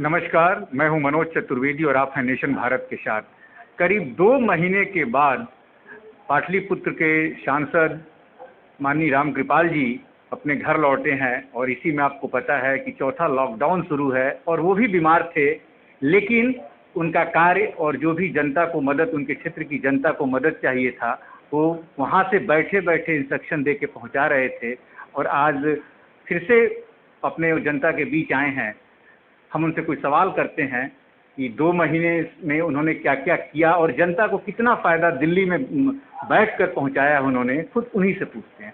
नमस्कार, मैं हूं मनोज चतुर्वेदी और आप हैं नेशन भारत के साथ। करीब 2 महीने के बाद पाटलिपुत्र के सांसद माननीय रामकृपाल जी अपने घर लौटे हैं और इसी में आपको पता है कि चौथा लॉकडाउन शुरू है और वो भी बीमार थे, लेकिन उनका कार्य और जो भी जनता को मदद, उनके क्षेत्र की जनता को मदद चाहिए था, वो वहाँ से बैठे बैठे इंस्ट्रक्शन दे के पहुँचा रहे थे और आज फिर से अपने जनता के बीच आए हैं। हम उनसे कोई सवाल करते हैं कि 2 महीने में उन्होंने क्या क्या किया और जनता को कितना फ़ायदा दिल्ली में बैठकर पहुंचाया उन्होंने, खुद उन्हीं से पूछते हैं।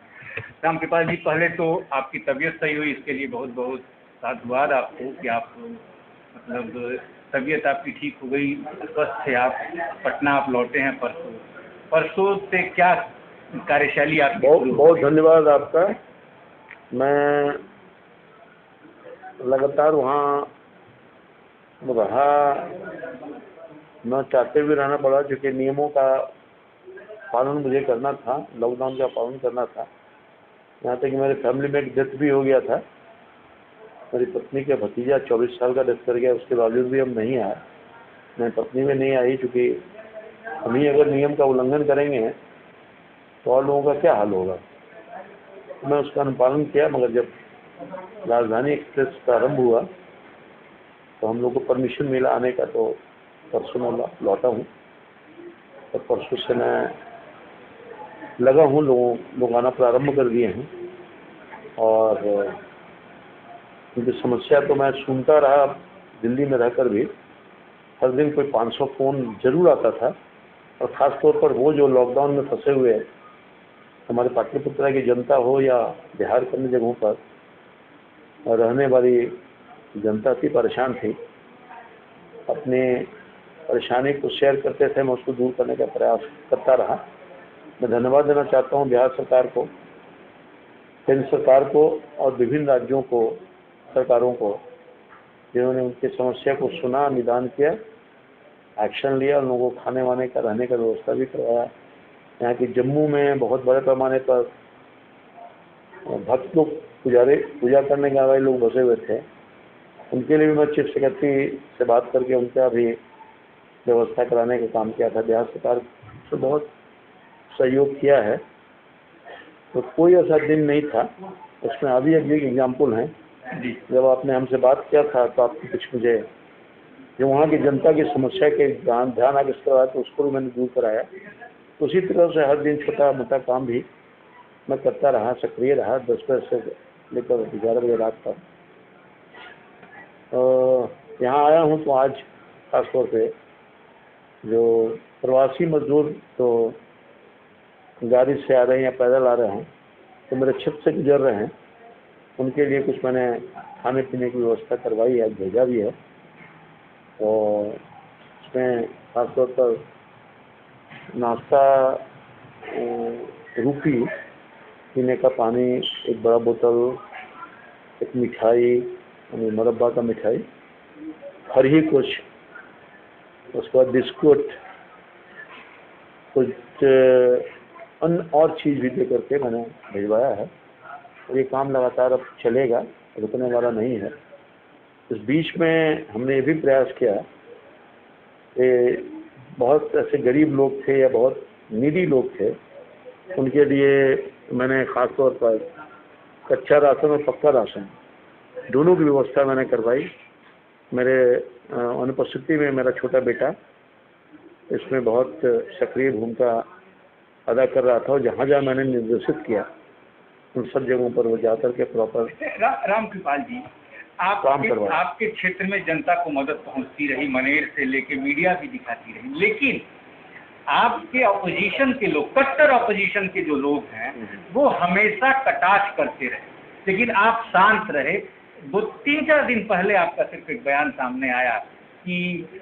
रामकृपाल जी, पहले तो आपकी तबीयत सही हुई, इसके लिए बहुत बहुत साधुवाद आपको कि आप मतलब तबीयत आपकी ठीक हो गई, स्वस्थ थे आप, पटना आप लौटे हैं परसों से क्या कार्यशैली आपकी? बहुत बहुत धन्यवाद आपका। मैं लगातार वहाँ रहा, न चाहते हुए रहना पड़ा क्योंकि नियमों का पालन मुझे करना था, लॉकडाउन का पालन करना था। यहाँ तक कि मेरे फैमिली में एक डेथ भी हो गया था। मेरी पत्नी का भतीजा 24 साल का डेथ कर गया, उसके बावजूद भी हम नहीं आए। मेरी पत्नी में नहीं आई क्योंकि हम ही अगर नियम का उल्लंघन करेंगे तो और लोगों का क्या हाल होगा। मैं उसका अनुपालन किया, मगर जब राजधानी एक्सप्रेस प्रारंभ हुआ तो हम लोग को परमिशन मिला आने का, तो परसों मैं लौटा हूँ और परसों से मैं लगा हूँ, लोग आना प्रारंभ कर दिए हैं। और उनकी समस्या तो मैं सुनता रहा, दिल्ली में रहकर भी हर दिन कोई 500 फ़ोन जरूर आता था। और ख़ास तौर पर वो जो लॉकडाउन में फंसे हुए हमारे पाटलिपुत्र की जनता हो या बिहार के अन्य जगहों पर रहने वाली जनता अति परेशान थी। अपने परेशानी को शेयर करते थे, मैं उसको दूर करने का प्रयास करता रहा। मैं धन्यवाद देना चाहता हूँ बिहार सरकार को, केंद्र सरकार को और विभिन्न राज्यों को, सरकारों को, जिन्होंने उनकी समस्या को सुना, निदान किया, एक्शन लिया, उन लोगों को खाने वाने का, रहने का व्यवस्था भी करवाया। यहाँ की जम्मू में बहुत बड़े पैमाने पर भक्त लोग, पूजा करने के वाले लोग बसे हुए थे। उनके लिए भी मैं चीफ सेक्रेटरी से बात करके उनका भी व्यवस्था कराने का काम किया था। बिहार सरकार से बहुत सहयोग किया है, तो कोई ऐसा दिन नहीं था। उसमें अभी एक एग्जाम्पल है, जब आपने हमसे बात किया था तो आपने कुछ मुझे जो वहाँ की जनता की समस्या के ध्यान आकृष्ट करवाया, तो उसको भी मैंने दूर कराया। तो उसी तरह से हर दिन छोटा मोटा काम भी मैं करता रहा, सक्रिय रहा, 10 बजे से लेकर 11 बजे रात तक। यहाँ आया हूँ तो आज खासतौर पे जो प्रवासी मजदूर तो गाड़ी से आ रहे हैं या पैदल आ रहे हैं, तो मेरे छत से गुजर रहे हैं, उनके लिए कुछ मैंने खाने पीने की व्यवस्था करवाई है, भेजा भी है। और उसमें खासतौर पर नाश्ता, रोटी, पीने का पानी, एक बड़ा बोतल, एक मिठाई, मुरब्बा का मिठाई, हर ही कुछ, उसके बाद बिस्कुट, कुछ अन्य और चीज़ भी दे करके मैंने भिजवाया है। और ये काम लगातार अब चलेगा, रुकने वाला नहीं है। इस बीच में हमने ये भी प्रयास किया कि बहुत ऐसे गरीब लोग थे या बहुत नीडी लोग थे, उनके लिए मैंने ख़ास तौर पर कच्चा राशन और पक्का राशन दोनों की व्यवस्था मैंने करवाई। मेरे अनुपस्थिति में मेरा छोटा बेटा इसमें बहुत सक्रिय भूमिका अदा कर रहा था, और जहाँ जहाँ मैंने निर्देशित किया उन सब जगहों पर वो जाकर के प्रॉपर रामकृपाल जी, आपके क्षेत्र में जनता को मदद पहुंचती रही, मनेर से लेके मीडिया भी दिखाती रही, लेकिन आपके ऑपोजिशन के लोग, कट्टर ऑपोजिशन के जो लोग हैं, वो हमेशा कटाक्ष करते रहे, लेकिन आप शांत रहे। 2-3-4 दिन पहले आपका सिर्फ एक बयान सामने आया कि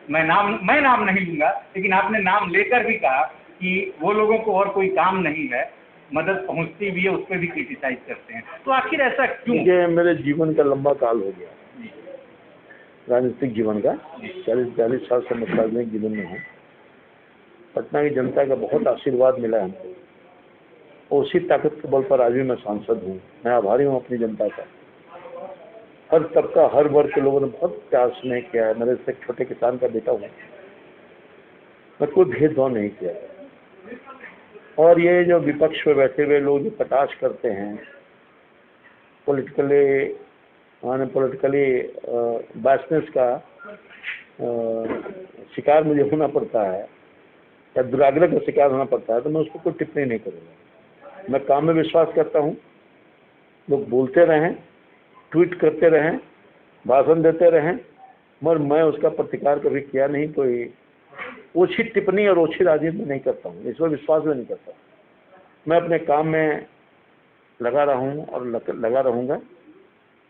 मैं नाम नहीं लूंगा, लेकिन आपने नाम लेकर भी कहा कि वो लोगों को और कोई काम नहीं है, मदद पहुंचती भी है, उस पर भी क्रिटिसाइज करते हैं। तो आखिर ऐसा क्यों? क्योंकि मेरे जीवन का लंबा काल हो गया, राजनीतिक जीवन का 40-42 साल से मैं सार्वजनिक जीवन में हूँ। पटना की जनता का बहुत आशीर्वाद मिला है हमको, और उसी ताकत के बल पर आज भी मैं सांसद हूँ। मैं आभारी हूँ अपनी जनता का। हर तबका, हर वर्ग के लोगों ने बहुत प्यार स्नेह किया है। मेरे से एक छोटे किसान का बेटा हूँ, मैं कोई भेदभाव नहीं किया। और ये जो विपक्ष में बैठे हुए लोग जो कटाक्ष करते हैं, पॉलिटिकली बायसनेस का शिकार मुझे होना पड़ता है या दुराग्रह का शिकार होना पड़ता है, तो मैं उसको कोई टिप्पणी नहीं करूँगा। मैं काम में विश्वास करता हूँ। लोग बोलते रहें, ट्वीट करते रहें, भाषण देते रहें, मगर मैं उसका प्रतिकार कभी किया नहीं। कोई ओछी टिप्पणी और ओछी राजनीति नहीं करता हूँ, इस पर विश्वास भी नहीं करता। मैं अपने काम में लगा रहा हूँ और लगा रहूँगा।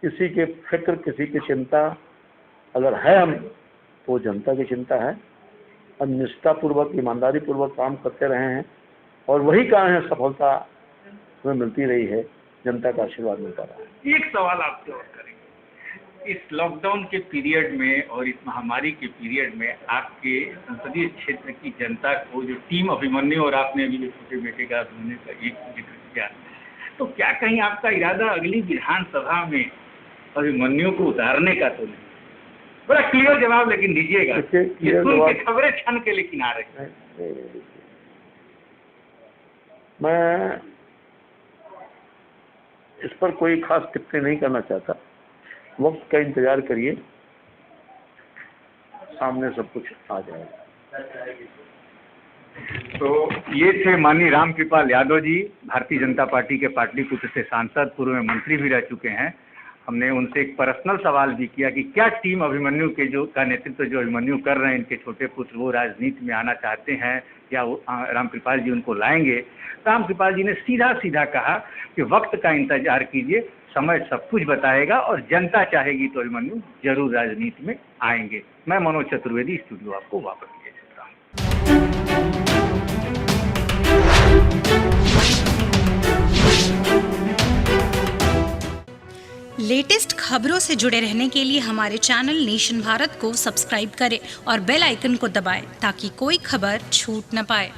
किसी के फिक्र, किसी की चिंता अगर है हम, तो जनता की चिंता है। और निष्ठापूर्वक, ईमानदारी पूर्वक काम करते रहे हैं और वही कारण है सफलता हमें मिलती रही है, जनता का आशीर्वाद मिलता रहा है। एक सवाल आपसे और करेंगे, इस लॉकडाउन के पीरियड में और इस महामारी के पीरियड में आपके संसदीय क्षेत्र की जनता को जो टीम अभिमन्यु, और आपने अभी जो छोटे बेटे का होने का एक जिक्र किया, तो क्या कहीं आपका इरादा अगली विधानसभा में अभिमन्यु को उतारने का तो नहीं? बड़ा क्लियर जवाब लेकिन दीजिएगा, ये सुन के खबरें छन के लेकिन आ रही हैं। मैं इस पर कोई खास टिप्पणी नहीं करना चाहता। वक्त का इंतजार करिए, सामने सब कुछ आ जाएगा। तो ये थे माननीय रामकृपाल यादव जी, भारतीय जनता पार्टी के पाटलिपुत्र से सांसद, पूर्व में मंत्री भी रह चुके हैं। हमने उनसे एक पर्सनल सवाल भी किया कि क्या टीम अभिमन्यु के जो का नेतृत्व जो अभिमन्यु कर रहे हैं, इनके छोटे पुत्र, वो राजनीति में आना चाहते हैं या वो रामकृपाल जी उनको लाएंगे। रामकृपाल जी ने सीधा सीधा कहा कि वक्त का इंतजार कीजिए, समय सब कुछ बताएगा और जनता चाहेगी तो अभिमन्यु जरूर राजनीति में आएंगे। मैं मनोज चतुर्वेदी, स्टूडियो आपको वापस ले जाता हूँ। लेटेस्ट खबरों से जुड़े रहने के लिए हमारे चैनल नेशन भारत को सब्सक्राइब करें और बेल आइकन को दबाएं ताकि कोई खबर छूट न पाए।